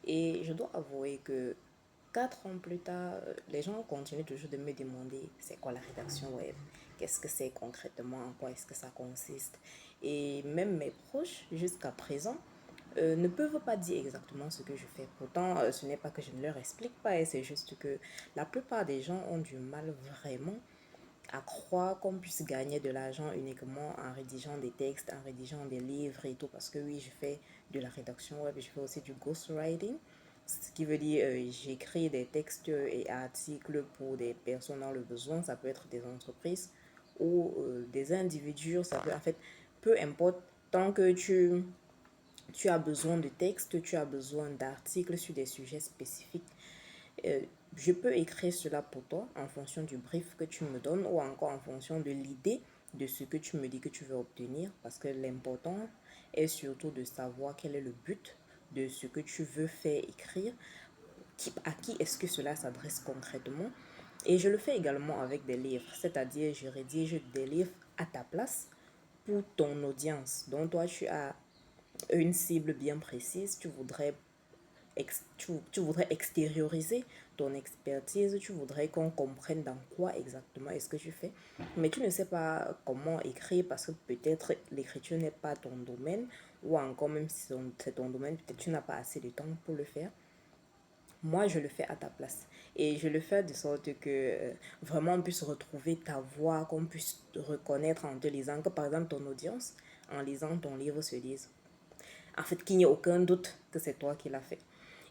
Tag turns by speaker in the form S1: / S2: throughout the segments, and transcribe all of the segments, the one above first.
S1: Et je dois avouer que 4 ans plus tard, les gens continuent toujours de me demander c'est quoi la rédaction web, qu'est-ce que c'est concrètement, en quoi est-ce que ça consiste. Et même mes proches, jusqu'à présent, ne peuvent pas dire exactement ce que je fais. Pourtant, ce n'est pas que je ne leur explique pas, et c'est juste que la plupart des gens ont du mal vraiment à croire qu'on puisse gagner de l'argent uniquement en rédigeant des textes, en rédigeant des livres et tout, parce que oui, je fais de la rédaction web, je fais aussi du ghostwriting, ce qui veut dire j'écris des textes et articles pour des personnes dans le besoin, ça peut être des entreprises ou des individus, ça peut en fait, peu importe, tant que tu as besoin de textes, tu as besoin d'articles sur des sujets spécifiques, euh, je peux écrire cela pour toi en fonction du brief que tu me donnes ou encore en fonction de l'idée de ce que tu me dis que tu veux obtenir, parce que l'important est surtout de savoir quel est le but de ce que tu veux faire écrire, à qui est-ce que cela s'adresse concrètement. Et je le fais également avec des livres, c'est-à-dire je rédige des livres à ta place pour ton audience, dont toi tu as une cible bien précise, tu voudrais extérioriser ton expertise, tu voudrais qu'on comprenne dans quoi exactement est-ce que tu fais, mais tu ne sais pas comment écrire parce que peut-être l'écriture n'est pas ton domaine, ou encore même si c'est ton domaine, peut-être tu n'as pas assez de temps pour le faire. Moi, je le fais à ta place. Et je le fais de sorte que vraiment on puisse retrouver ta voix, qu'on puisse te reconnaître en te lisant, que par exemple ton audience, en lisant ton livre, se dise en fait, qu'il n'y ait aucun doute que c'est toi qui l'as fait.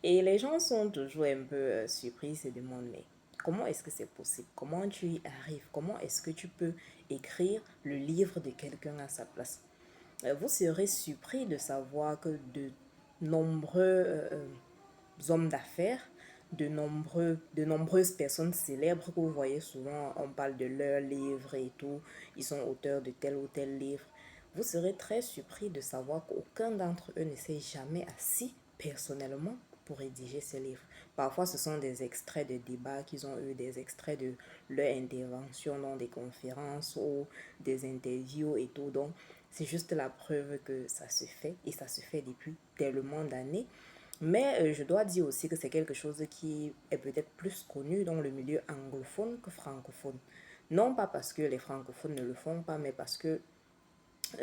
S1: Et les gens sont toujours un peu surpris, ils se demandent, mais comment est-ce que c'est possible? Comment tu y arrives? Comment est-ce que tu peux écrire le livre de quelqu'un à sa place? Vous serez surpris de savoir que de nombreux hommes d'affaires, de nombreuses personnes célèbres que vous voyez souvent, on parle de leurs livres et tout, ils sont auteurs de tel ou tel livre. Vous serez très surpris de savoir qu'aucun d'entre eux ne s'est jamais assis personnellement pour rédiger ces livres. Parfois, ce sont des extraits de débats qu'ils ont eu, des extraits de leur intervention dans des conférences ou des interviews et tout. Donc, c'est juste la preuve que ça se fait et ça se fait depuis tellement d'années. Mais je dois dire aussi que c'est quelque chose qui est peut-être plus connu dans le milieu anglophone que francophone. Non pas parce que les francophones ne le font pas, mais parce que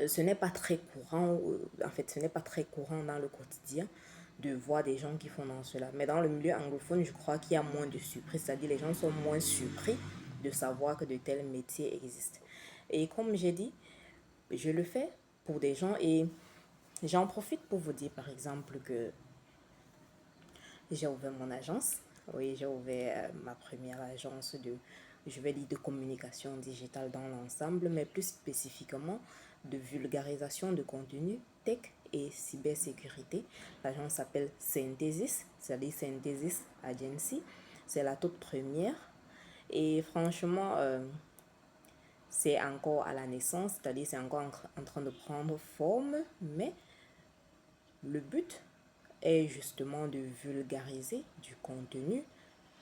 S1: ce n'est pas très courant, en fait, ce n'est pas très courant dans le quotidien de voir des gens qui font dans cela. Mais dans le milieu anglophone, je crois qu'il y a moins de surprises, c'est-à-dire les gens sont moins surpris de savoir que de tels métiers existent. Et comme j'ai dit, je le fais pour des gens et j'en profite pour vous dire par exemple que j'ai ouvert mon agence. Oui, j'ai ouvert ma première agence je vais dire, de communication digitale dans l'ensemble, mais plus spécifiquement de vulgarisation de contenu tech et cybersécurité. L'agence s'appelle Synthesis, c'est-à-dire Synthesis Agency. C'est la toute première. Et franchement, c'est encore à la naissance, c'est-à-dire c'est encore en train de prendre forme, mais le but est justement de vulgariser du contenu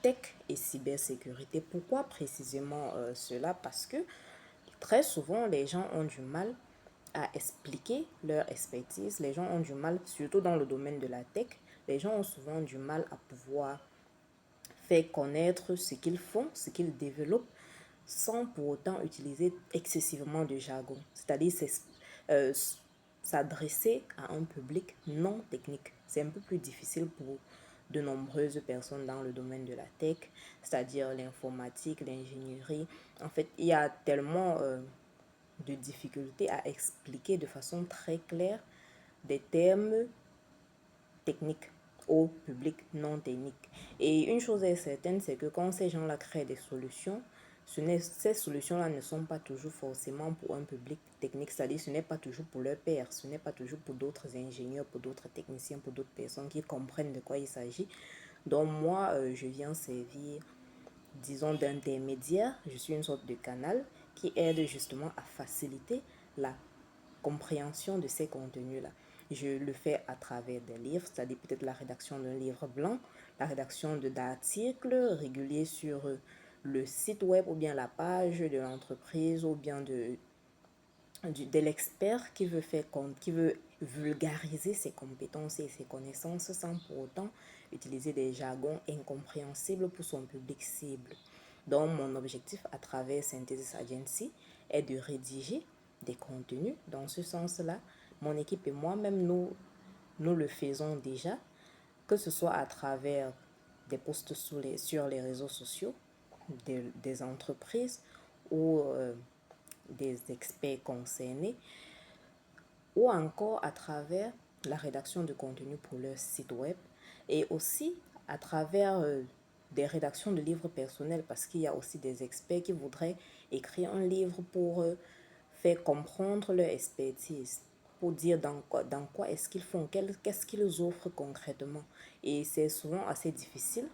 S1: tech et cybersécurité. Pourquoi précisément cela? Parce que très souvent, les gens ont du mal à expliquer leur expertise. Les gens ont du mal, surtout dans le domaine de la tech, les gens ont souvent du mal à pouvoir faire connaître ce qu'ils font, ce qu'ils développent, sans pour autant utiliser excessivement de jargon. C'est-à-dire euh, s'adresser à un public non technique. C'est un peu plus difficile pour de nombreuses personnes dans le domaine de la tech, c'est-à-dire l'informatique, l'ingénierie. En fait, il y a tellement de difficultés à expliquer de façon très claire des termes technique au public non technique. Et une chose est certaine, c'est que quand ces gens-là créent des solutions, ces solutions-là ne sont pas toujours forcément pour un public technique, c'est-à-dire ce n'est pas toujours pour leur pairs, ce n'est pas toujours pour d'autres ingénieurs, pour d'autres techniciens, pour d'autres personnes qui comprennent de quoi il s'agit. Donc moi, je viens servir, disons, d'intermédiaire, je suis une sorte de canal qui aide justement à faciliter la compréhension de ces contenus-là. Je le fais à travers des livres, c'est-à-dire peut-être la rédaction d'un livre blanc, la rédaction d'articles réguliers sur le site web ou bien la page de l'entreprise ou bien de l'expert qui veut vulgariser ses compétences et ses connaissances sans pour autant utiliser des jargons incompréhensibles pour son public cible. Donc, mon objectif à travers Synthesis Agency est de rédiger des contenus dans ce sens-là. Mon équipe et moi-même, nous le faisons déjà, que ce soit à travers des posts sur les réseaux sociaux, des entreprises ou des experts concernés, ou encore à travers la rédaction de contenu pour leur site web et aussi à travers des rédactions de livres personnels, parce qu'il y a aussi des experts qui voudraient écrire un livre pour faire comprendre leur expertise, pour dire dans quoi est-ce qu'ils font, qu'est-ce qu'ils offrent concrètement. Et c'est souvent assez difficile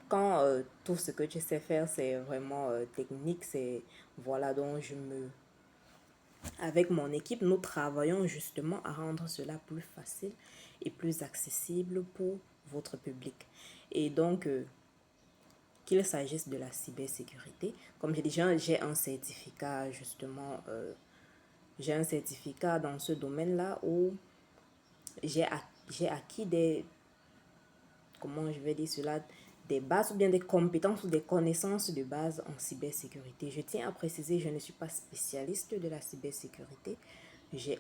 S1: quand tout ce que tu sais faire, c'est vraiment technique. C'est voilà, donc avec mon équipe, nous travaillons justement à rendre cela plus facile et plus accessible pour votre public. Et donc, qu'il s'agisse de la cybersécurité, comme j'ai dit, j'ai un certificat justement, j'ai un certificat dans ce domaine-là où j'ai acquis des, comment je vais dire cela, des bases ou bien des compétences ou des connaissances de base en cybersécurité. Je tiens à préciser, je ne suis pas spécialiste de la cybersécurité. J'ai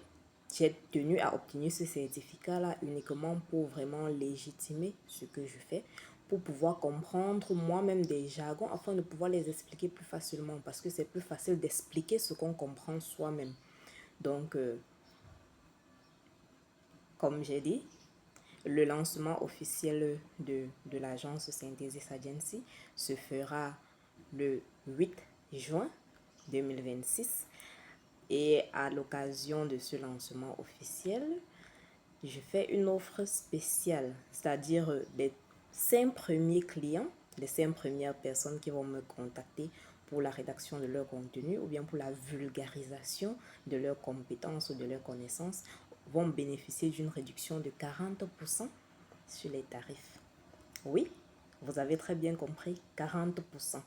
S1: tenu à obtenir ce certificat-là uniquement pour vraiment légitimer ce que je fais, pour pouvoir comprendre moi-même des jargons afin de pouvoir les expliquer plus facilement, parce que c'est plus facile d'expliquer ce qu'on comprend soi-même. Donc, comme j'ai dit, le lancement officiel de l'agence Synthesis Agency se fera le 8 juin 2026. Et à l'occasion de ce lancement officiel, je fais une offre spéciale, c'est-à-dire les 5 premiers clients, les 5 premières personnes qui vont me contacter pour la rédaction de leur contenu ou bien pour la vulgarisation de leurs compétences ou de leurs connaissances vont bénéficier d'une réduction de 40% sur les tarifs. Oui, vous avez très bien compris, 40%.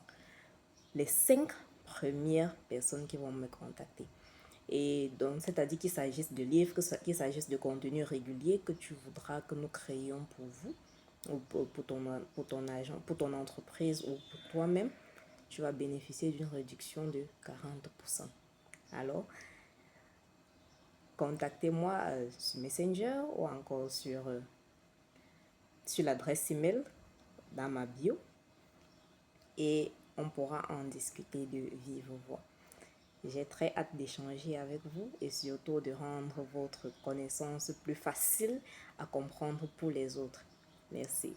S1: Les 5 premières personnes qui vont me contacter. Et donc, c'est-à-dire qu'il s'agisse de livres, qu'il s'agisse de contenu régulier que tu voudras que nous créions pour vous, ou pour ton agent, pour ton entreprise ou pour toi-même, tu vas bénéficier d'une réduction de 40%. Alors, contactez-moi sur Messenger ou encore sur l'adresse email dans ma bio et on pourra en discuter de vive voix. J'ai très hâte d'échanger avec vous et surtout de rendre votre connaissance plus facile à comprendre pour les autres. Merci.